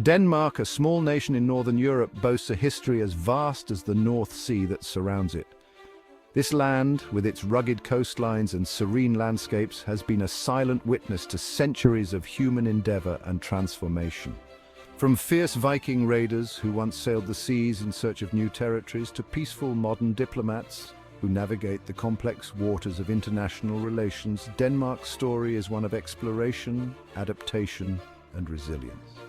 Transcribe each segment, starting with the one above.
Denmark, a small nation in northern Europe, boasts a history as vast as the North Sea that surrounds it. This land, with its rugged coastlines and serene landscapes, has been a silent witness to centuries of human endeavor and transformation. From fierce Viking raiders who once sailed the seas in search of new territories to peaceful modern diplomats who navigate the complex waters of international relations, Denmark's story is one of exploration, adaptation, and resilience.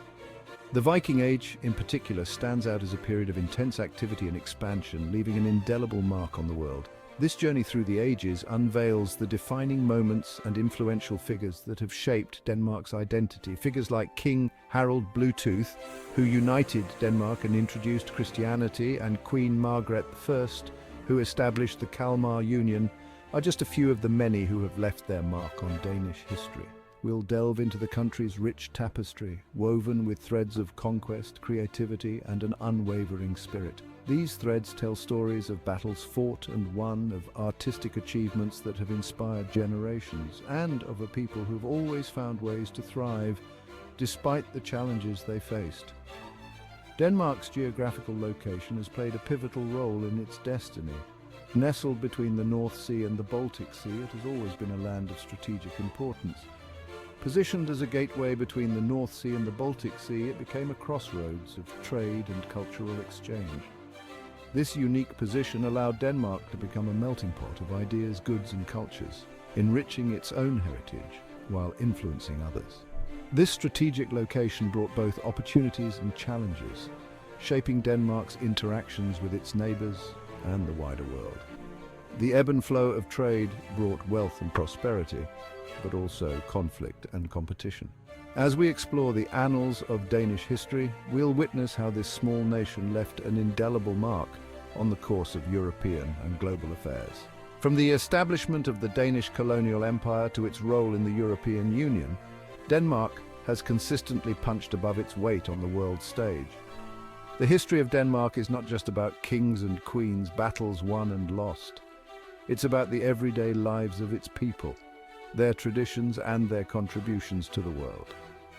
The Viking Age, in particular, stands out as a period of intense activity and expansion, leaving an indelible mark on the world. This journey through the ages unveils the defining moments and influential figures that have shaped Denmark's identity. Figures like King Harald Bluetooth, who united Denmark and introduced Christianity, and Queen Margaret I, who established the Kalmar Union, are just a few of the many who have left their mark on Danish history. We'll delve into the country's rich tapestry, woven with threads of conquest, creativity, and an unwavering spirit. These threads tell stories of battles fought and won, of artistic achievements that have inspired generations, and of a people who've always found ways to thrive despite the challenges they faced. Denmark's geographical location has played a pivotal role in its destiny. Nestled between the North Sea and the Baltic Sea, it has always been a land of strategic importance. Positioned as a gateway between the North Sea and the Baltic Sea, it became a crossroads of trade and cultural exchange. This unique position allowed Denmark to become a melting pot of ideas, goods and cultures, enriching its own heritage while influencing others. This strategic location brought both opportunities and challenges, shaping Denmark's interactions with its neighbours and the wider world. The ebb and flow of trade brought wealth and prosperity, but also conflict and competition. As we explore the annals of Danish history, we'll witness how this small nation left an indelible mark on the course of European and global affairs. From the establishment of the Danish colonial empire to its role in the European Union, Denmark has consistently punched above its weight on the world stage. The history of Denmark is not just about kings and queens, battles won and lost. It's about the everyday lives of its people, their traditions and their contributions to the world.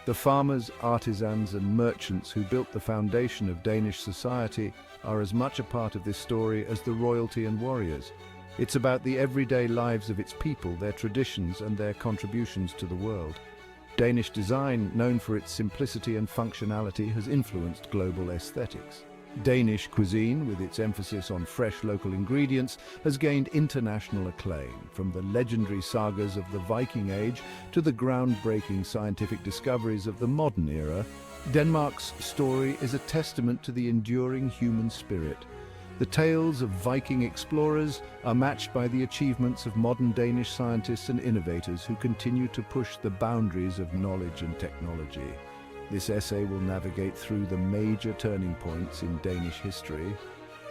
The farmers, artisans and merchants who built the foundation of Danish society are as much a part of this story as the royalty and warriors. It's about the everyday lives of its people, their traditions and their contributions to the world. Danish design, known for its simplicity and functionality, has influenced global aesthetics. Danish cuisine, with its emphasis on fresh local ingredients, has gained international acclaim, from the legendary sagas of the Viking Age to the groundbreaking scientific discoveries of the modern era. Denmark's story is a testament to the enduring human spirit. The tales of Viking explorers are matched by the achievements of modern Danish scientists and innovators who continue to push the boundaries of knowledge and technology. This essay will navigate through the major turning points in Danish history,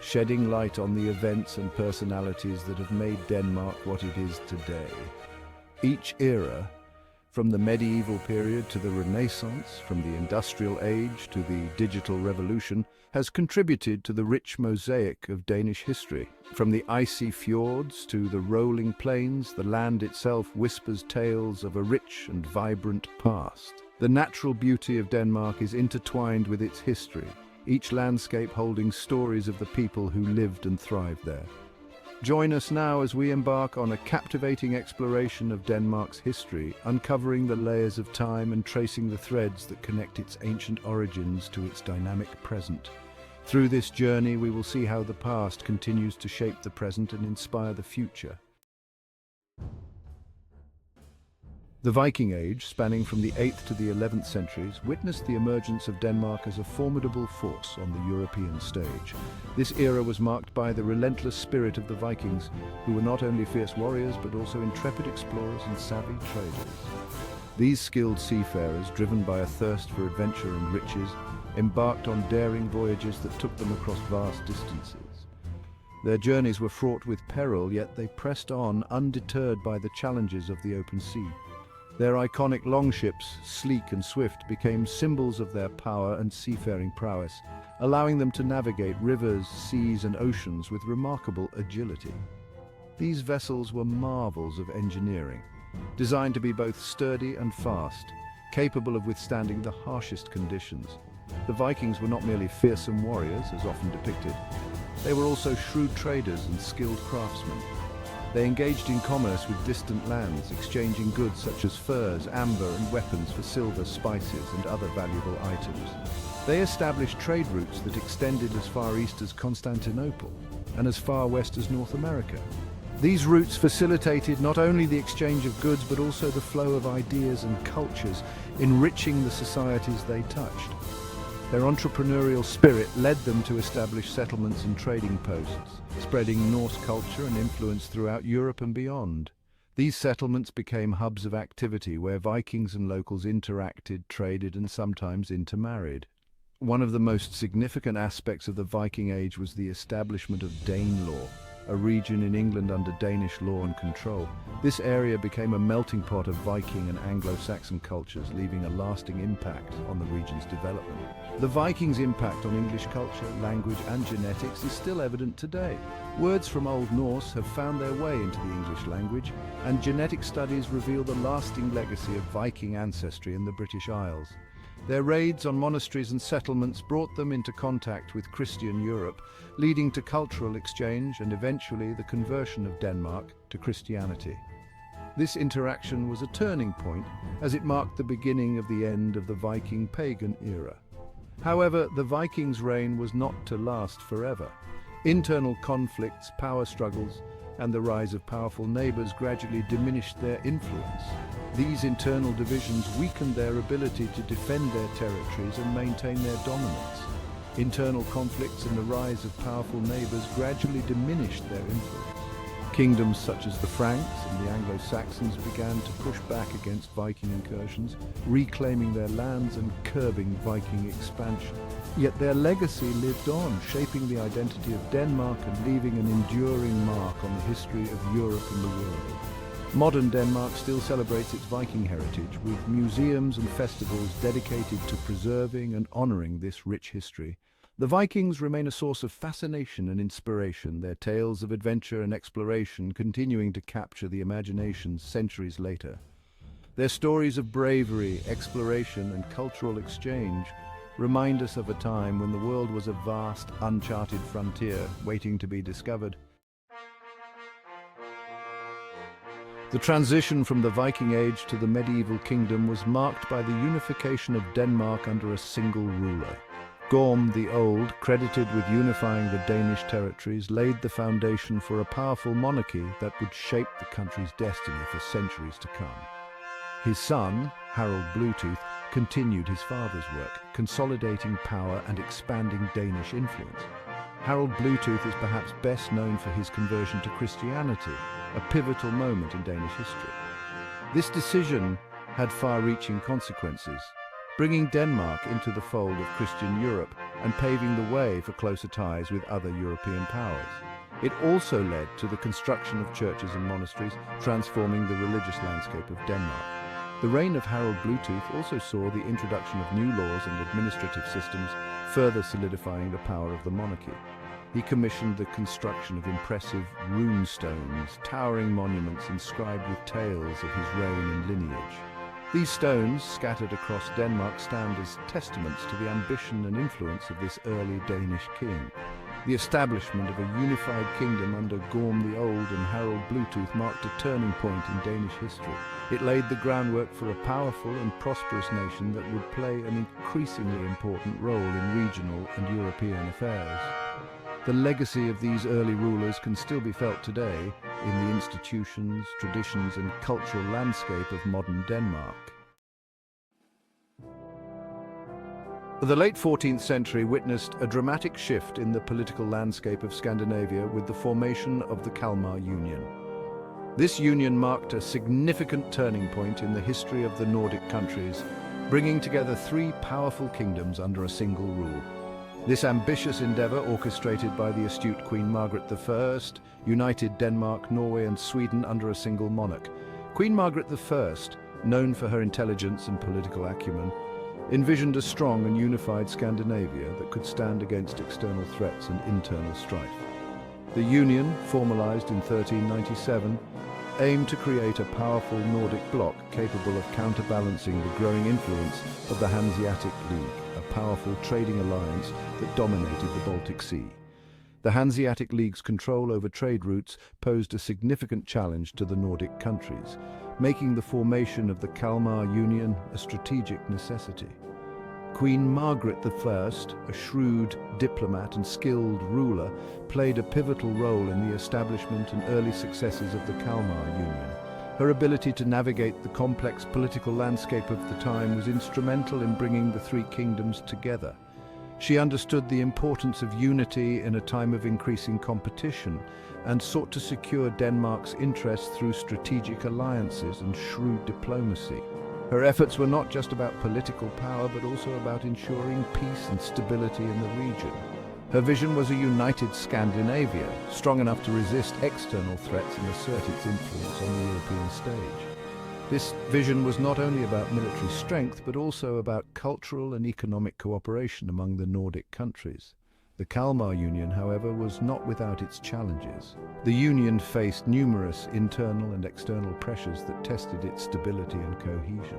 shedding light on the events and personalities that have made Denmark what it is today. Each era, from the medieval period to the Renaissance, from the Industrial Age to the Digital Revolution, has contributed to the rich mosaic of Danish history. From the icy fjords to the rolling plains, the land itself whispers tales of a rich and vibrant past. The natural beauty of Denmark is intertwined with its history, each landscape holding stories of the people who lived and thrived there. Join us now as we embark on a captivating exploration of Denmark's history, uncovering the layers of time and tracing the threads that connect its ancient origins to its dynamic present. Through this journey, we will see how the past continues to shape the present and inspire the future. The Viking Age, spanning from the 8th to the 11th centuries, witnessed the emergence of Denmark as a formidable force on the European stage. This era was marked by the relentless spirit of the Vikings, who were not only fierce warriors but also intrepid explorers and savvy traders. These skilled seafarers, driven by a thirst for adventure and riches, embarked on daring voyages that took them across vast distances. Their journeys were fraught with peril, yet they pressed on, undeterred by the challenges of the open sea. Their iconic longships, sleek and swift, became symbols of their power and seafaring prowess, allowing them to navigate rivers, seas and oceans with remarkable agility. These vessels were marvels of engineering, designed to be both sturdy and fast, capable of withstanding the harshest conditions. The Vikings were not merely fearsome warriors, as often depicted. They were also shrewd traders and skilled craftsmen. They engaged in commerce with distant lands, exchanging goods such as furs, amber, and weapons for silver, spices, and other valuable items. They established trade routes that extended as far east as Constantinople and as far west as North America. These routes facilitated not only the exchange of goods but also the flow of ideas and cultures, enriching the societies they touched. Their entrepreneurial spirit led them to establish settlements and trading posts, spreading Norse culture and influence throughout Europe and beyond. These settlements became hubs of activity where Vikings and locals interacted, traded, and sometimes intermarried. One of the most significant aspects of the Viking Age was the establishment of Danelaw, a region in England under Danish law and control. This area became a melting pot of Viking and Anglo-Saxon cultures, leaving a lasting impact on the region's development. The Vikings' impact on English culture, language, and genetics is still evident today. Words from Old Norse have found their way into the English language, and genetic studies reveal the lasting legacy of Viking ancestry in the British Isles. Their raids on monasteries and settlements brought them into contact with Christian Europe, leading to cultural exchange and eventually the conversion of Denmark to Christianity. This interaction was a turning point as it marked the beginning of the end of the Viking pagan era. However, the Vikings' reign was not to last forever. Internal conflicts, power struggles, and the rise of powerful neighbors gradually diminished their influence. These internal divisions weakened their ability to defend their territories and maintain their dominance. Internal conflicts and the rise of powerful neighbors gradually diminished their influence. Kingdoms such as the Franks and the Anglo-Saxons began to push back against Viking incursions, reclaiming their lands and curbing Viking expansion. Yet their legacy lived on, shaping the identity of Denmark and leaving an enduring mark on the history of Europe and the world. Modern Denmark still celebrates its Viking heritage with museums and festivals dedicated to preserving and honoring this rich history. The Vikings remain a source of fascination and inspiration, their tales of adventure and exploration continuing to capture the imagination centuries later. Their stories of bravery, exploration, and cultural exchange remind us of a time when the world was a vast, uncharted frontier waiting to be discovered. The transition from the Viking Age to the medieval kingdom was marked by the unification of Denmark under a single ruler. Gorm the Old, credited with unifying the Danish territories, laid the foundation for a powerful monarchy that would shape the country's destiny for centuries to come. His son, Harald Bluetooth, continued his father's work, consolidating power and expanding Danish influence. Harald Bluetooth is perhaps best known for his conversion to Christianity, a pivotal moment in Danish history. This decision had far-reaching consequences, bringing Denmark into the fold of Christian Europe and paving the way for closer ties with other European powers. It also led to the construction of churches and monasteries, transforming the religious landscape of Denmark. The reign of Harald Bluetooth also saw the introduction of new laws and administrative systems, further solidifying the power of the monarchy. He commissioned the construction of impressive rune stones, towering monuments inscribed with tales of his reign and lineage. These stones, scattered across Denmark, stand as testaments to the ambition and influence of this early Danish king. The establishment of a unified kingdom under Gorm the Old and Harald Bluetooth marked a turning point in Danish history. It laid the groundwork for a powerful and prosperous nation that would play an increasingly important role in regional and European affairs. The legacy of these early rulers can still be felt today in the institutions, traditions, and cultural landscape of modern Denmark. The late 14th century witnessed a dramatic shift in the political landscape of Scandinavia with the formation of the Kalmar Union. This union marked a significant turning point in the history of the Nordic countries, bringing together three powerful kingdoms under a single rule. This ambitious endeavour, orchestrated by the astute Queen Margaret I, united Denmark, Norway and Sweden under a single monarch. Queen Margaret I, known for her intelligence and political acumen, envisioned a strong and unified Scandinavia that could stand against external threats and internal strife. The union, formalized in 1397, aimed to create a powerful Nordic bloc capable of counterbalancing the growing influence of the Hanseatic League, a powerful trading alliance that dominated the Baltic Sea. The Hanseatic League's control over trade routes posed a significant challenge to the Nordic countries, making the formation of the Kalmar Union a strategic necessity. Queen Margaret I, a shrewd diplomat and skilled ruler, played a pivotal role in the establishment and early successes of the Kalmar Union. Her ability to navigate the complex political landscape of the time was instrumental in bringing the three kingdoms together. She understood the importance of unity in a time of increasing competition and sought to secure Denmark's interests through strategic alliances and shrewd diplomacy. Her efforts were not just about political power, but also about ensuring peace and stability in the region. Her vision was a united Scandinavia, strong enough to resist external threats and assert its influence on the European stage. This vision was not only about military strength, but also about cultural and economic cooperation among the Nordic countries. The Kalmar Union, however, was not without its challenges. The Union faced numerous internal and external pressures that tested its stability and cohesion.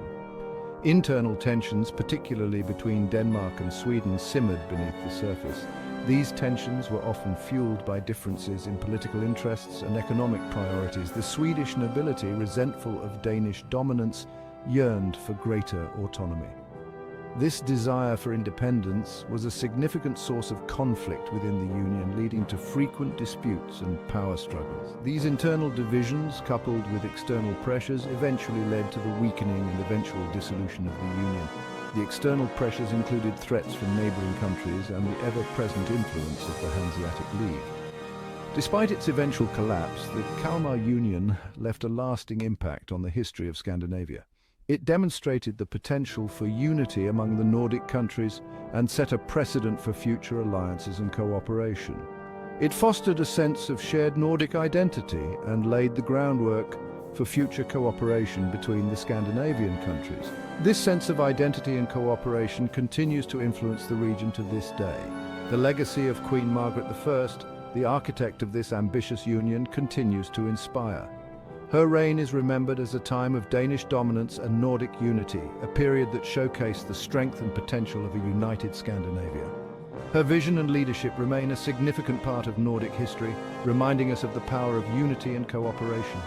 Internal tensions, particularly between Denmark and Sweden, simmered beneath the surface. These tensions were often fueled by differences in political interests and economic priorities. The Swedish nobility, resentful of Danish dominance, yearned for greater autonomy. This desire for independence was a significant source of conflict within the Union, leading to frequent disputes and power struggles. These internal divisions, coupled with external pressures, eventually led to the weakening and eventual dissolution of the Union. The external pressures included threats from neighboring countries and the ever-present influence of the Hanseatic League. Despite its eventual collapse, the Kalmar Union left a lasting impact on the history of Scandinavia. It demonstrated the potential for unity among the Nordic countries and set a precedent for future alliances and cooperation. It fostered a sense of shared Nordic identity and laid the groundwork for future cooperation between the Scandinavian countries. This sense of identity and cooperation continues to influence the region to this day. The legacy of Queen Margaret I, the architect of this ambitious union, continues to inspire. Her reign is remembered as a time of Danish dominance and Nordic unity, a period that showcased the strength and potential of a united Scandinavia. Her vision and leadership remain a significant part of Nordic history, reminding us of the power of unity and cooperation.